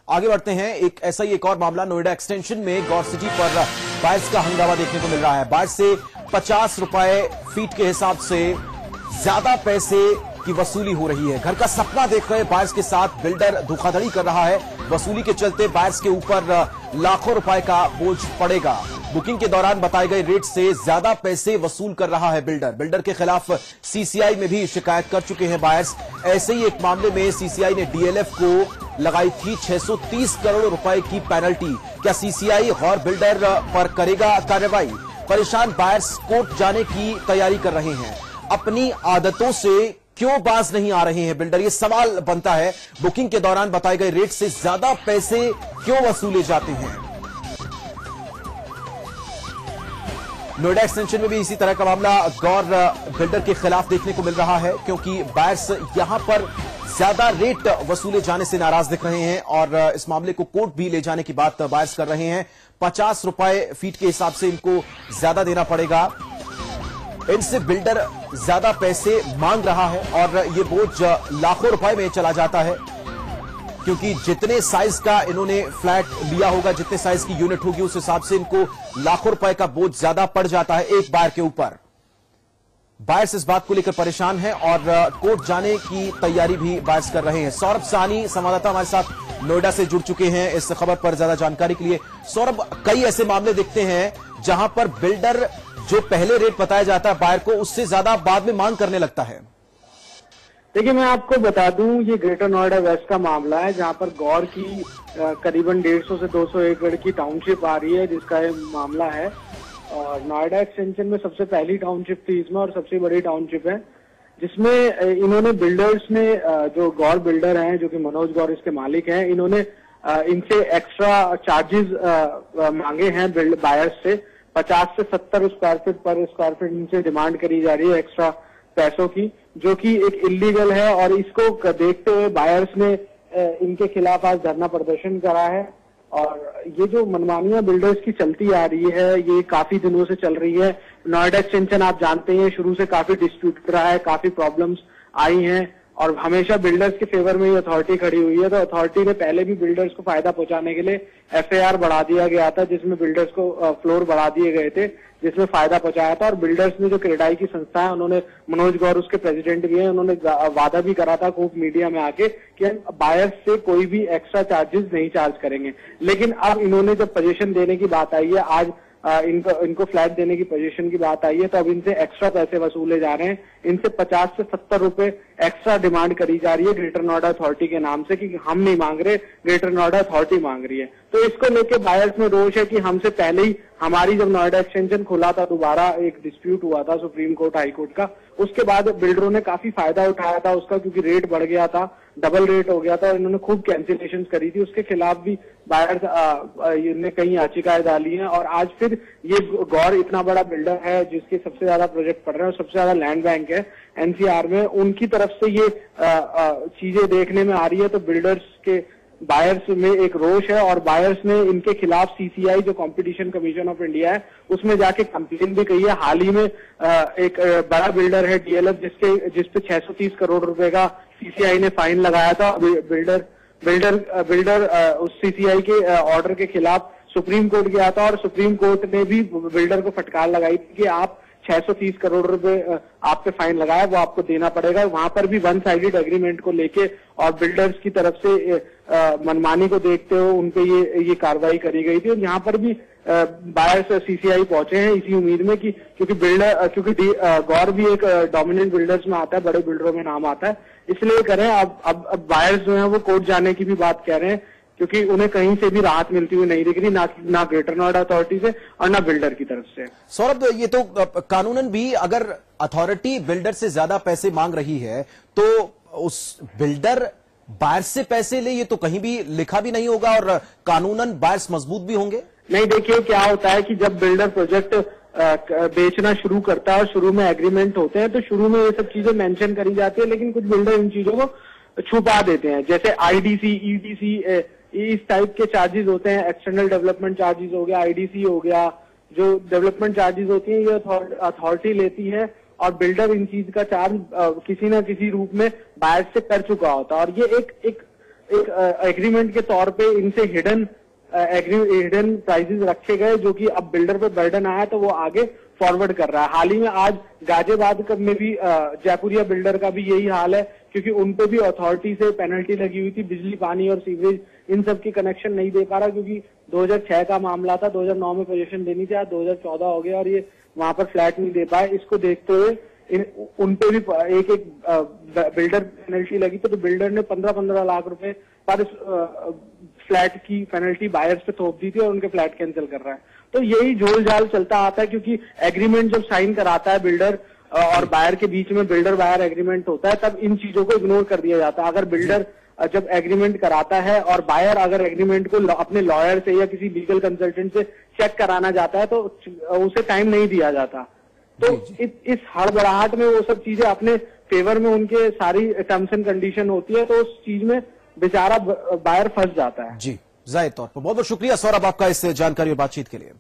आगे बढ़ते हैं। एक और मामला नोएडा एक्सटेंशन में गौर सिटी पर बायर्स का हंगामा देखने को मिल रहा है। बायर्स से 50 रुपए फीट के हिसाब से ज्यादा पैसे की वसूली हो रही है। घर का सपना देख रहे बायर्स के साथ बिल्डर धोखाधड़ी कर रहा है। वसूली के चलते बायर्स के ऊपर लाखों रुपए का बोझ पड़ेगा। बुकिंग के दौरान बताए गए रेट से ज्यादा पैसे वसूल कर रहा है बिल्डर के खिलाफ सीसीआई में भी शिकायत कर चुके हैं बायर्स। ऐसे ही एक मामले में सीसीआई ने डीएलएफ को लगाई थी 630 करोड़ रुपए की पेनल्टी। क्या सीसीआई गौर बिल्डर पर करेगा कार्रवाई? परेशान बायर्स कोर्ट जाने की तैयारी कर रहे हैं। अपनी आदतों से क्यों बाज नहीं आ रहे हैं बिल्डर, ये सवाल बनता है। बुकिंग के दौरान बताए गए रेट से ज्यादा पैसे क्यों वसूले जाते हैं? नोएडा एक्सटेंशन में भी इसी तरह का मामला गौर बिल्डर के खिलाफ देखने को मिल रहा है, क्योंकि बायर्स यहां पर ज्यादा रेट वसूले जाने से नाराज दिख रहे हैं और इस मामले को कोर्ट भी ले जाने की बात बायर्स कर रहे हैं। 50 रुपए फीट के हिसाब से इनको ज्यादा देना पड़ेगा। इनसे बिल्डर ज्यादा पैसे मांग रहा है और ये बोझ लाखों रुपए में चला जाता है, क्योंकि जितने साइज का इन्होंने फ्लैट लिया होगा, जितने साइज की यूनिट होगी, उस हिसाब से इनको लाखों रुपए का बोझ ज्यादा पड़ जाता है एक बायर के ऊपर। बायर्स इस बात को लेकर परेशान है और कोर्ट जाने की तैयारी भी बायर्स कर रहे हैं। सौरभ साहनी संवाददाता हमारे साथ नोएडा से जुड़ चुके हैं इस खबर पर ज्यादा जानकारी के लिए। सौरभ, कई ऐसे मामले दिखते हैं जहां पर बिल्डर जो पहले रेट बताया जाता है बायर को, उससे ज्यादा बाद में मांग करने लगता है। देखिए, मैं आपको बता दूं, ये ग्रेटर नोएडा वेस्ट का मामला है, जहां पर गौर की करीबन 150 से 200 एकड़ की टाउनशिप आ रही है, जिसका ये मामला है। और नोएडा एक्सटेंशन में सबसे पहली टाउनशिप थी इसमें और सबसे बड़ी टाउनशिप है, जिसमें इन्होंने बिल्डर्स ने, जो गौर बिल्डर हैं, जो कि मनोज गौर इसके मालिक हैं, इन्होंने इनसे एक्स्ट्रा चार्जेस मांगे हैं बायर्स से। 50 से 70 स्क्वायर फीट पर स्क्वायर फीट इनसे डिमांड करी जा रही है एक्स्ट्रा पैसों की, जो कि एक इलीगल है। और इसको देखते हुए बायर्स ने इनके खिलाफ आज धरना प्रदर्शन करा है। और ये जो मनमानियां बिल्डर्स की चलती आ रही है, ये काफी दिनों से चल रही है। नोएडा एक्सटेंशन आप जानते हैं शुरू से काफी डिस्प्यूट रहा है, काफी प्रॉब्लम्स आई हैं और हमेशा बिल्डर्स के फेवर में ही अथॉरिटी खड़ी हुई है। तो अथॉरिटी ने पहले भी बिल्डर्स को फायदा पहुंचाने के लिए एफआईआर बढ़ा दिया गया था, जिसमें बिल्डर्स को फ्लोर बढ़ा दिए गए थे, जिसमें फायदा पहुंचाया था। और बिल्डर्स ने, जो क्रेडाई की संस्था है, उन्होंने, मनोज गौर उसके प्रेसिडेंट भी हैं, उन्होंने वादा भी करा था खूब मीडिया में आके कि हम बायर्स से कोई भी एक्स्ट्रा चार्जेस नहीं चार्ज करेंगे। लेकिन अब इन्होंने जब पोजीशन देने की बात आई है, आज इनको फ्लैट देने की पोजीशन की बात आई है, तो अब इनसे एक्स्ट्रा पैसे वसूले जा रहे हैं। इनसे 50 से 70 रुपए एक्स्ट्रा डिमांड करी जा रही है ग्रेटर नोएडा अथॉरिटी के नाम से, कि हम नहीं मांग रहे, ग्रेटर नोएडा अथॉरिटी मांग रही है। तो इसको लेके बायर्स में रोष है कि हमसे पहले ही, हमारी जब नोएडा एक्सटेंशन खुला था, दोबारा एक डिस्प्यूट हुआ था सुप्रीम कोर्ट, हाई कोर्ट का, उसके बाद बिल्डरों ने काफी फायदा उठाया था उसका, क्योंकि रेट बढ़ गया था, डबल रेट हो गया था और इन्होंने खूब कैंसिलेशन करी थी। उसके खिलाफ भी बायर्स ने कई याचिकाएं डाली हैं। और आज फिर ये गौर इतना बड़ा बिल्डर है, जिसके सबसे ज्यादा प्रोजेक्ट पड़ रहे हैं और सबसे ज्यादा लैंड बैंक है एनसीआर में, उनकी तरफ से ये चीजें देखने में आ रही है। तो बिल्डर्स के, बायर्स में एक रोष है और बायर्स ने इनके खिलाफ सीसीआई, जो कंपटीशन कमीशन ऑफ इंडिया है, उसमें जाके कंप्लेन भी की है। हाल ही में एक बड़ा बिल्डर है डीएलएफ, जिसपे 630 करोड़ रुपए का सीसीआई ने फाइन लगाया था। बिल्डर उस सीसीआई के ऑर्डर के खिलाफ सुप्रीम कोर्ट गया था और सुप्रीम कोर्ट ने भी बिल्डर को फटकार लगाई थी कि आप 630 करोड़ रुपए आप पे फाइन लगाया, वो आपको देना पड़ेगा। वहां पर भी वन साइडेड एग्रीमेंट को लेके और बिल्डर्स की तरफ से मनमानी को देखते हुए उनपे ये कार्रवाई करी गई थी। और यहाँ पर भी बायर्स सीसीआई पहुंचे हैं इसी उम्मीद में कि, क्योंकि गौर भी एक डोमिनेंट बिल्डर्स में आता है, बड़े बिल्डरों में नाम आता है, इसलिए करें। अब बायर्स जो है वो कोर्ट जाने की भी बात कह रहे हैं, क्योंकि उन्हें कहीं से भी राहत मिलती हुई नहीं दिख रही, ना ग्रेटर नोएडा अथॉरिटी से और ना बिल्डर की तरफ से। सौरभ, ये तो कानूनन भी, अगर अथॉरिटी बिल्डर से ज्यादा पैसे मांग रही है तो उस बिल्डर बायर्स से पैसे ले, ये तो कहीं भी लिखा भी नहीं होगा और कानूनन बायर्स मजबूत भी होंगे। नहीं, देखिए क्या होता है कि जब बिल्डर प्रोजेक्ट बेचना शुरू करता है और शुरू में एग्रीमेंट होते हैं, तो शुरू में ये सब चीजें मेंशन करी जाती है, लेकिन कुछ बिल्डर इन चीजों को छुपा देते हैं। जैसे आईडीसी, ईडीसी, इस टाइप के चार्जेस होते हैं, एक्सटर्नल डेवलपमेंट चार्जेस हो गया, आईडीसी हो गया, जो डेवलपमेंट चार्जेस होती हैं, ये अथॉरिटी लेती है और बिल्डर इन चीज का चार्ज किसी न किसी रूप में बायर से कर चुका होता है। और ये एक एक एग्रीमेंट के तौर पे इनसे हिडन प्राइसेस रखे गए, जो कि अब बिल्डर पे बर्डन आया तो वो आगे फॉरवर्ड कर रहा है। हाल ही में आज गाजियाबाद में भी जयपुरिया बिल्डर का भी यही हाल है, क्योंकि उन पे भी अथॉरिटी से पेनल्टी लगी हुई थी। बिजली, पानी और सीवरेज इन सब की कनेक्शन नहीं दे पा रहा, क्योंकि 2006 का मामला था, 2009 में पोजीशन देनी थी, आज 2014 हो गया और ये वहां पर फ्लैट नहीं दे पाए। इसको देखते हुए उन पे भी एक बिल्डर पेनल्टी लगी, तो बिल्डर ने 15-15 लाख रुपए पर फ्लैट की पेनल्टी बायर्स पे थोप दी थी और उनके फ्लैट कैंसिल कर रहा है। तो यही झोल झाल चलता आता है, क्योंकि एग्रीमेंट जब साइन कराता है बिल्डर और बायर के बीच में बिल्डर बायर एग्रीमेंट होता है, तब इन चीजों को इग्नोर कर दिया जाता है। अगर बिल्डर जब एग्रीमेंट कराता है और बायर अगर एग्रीमेंट को अपने लॉयर से या किसी लीगल कंसल्टेंट से चेक कराना जाता है, तो उसे टाइम नहीं दिया जाता। तो इस हड़बड़ाहट में वो सब चीजें अपने फेवर में उनके सारी टर्म्स एंड कंडीशन होती है, तो उस चीज में बेचारा बायर फंस जाता है। जी, जाहिर तौर पर बहुत बहुत शुक्रिया सौरभ आपका इस जानकारी और बातचीत के लिए।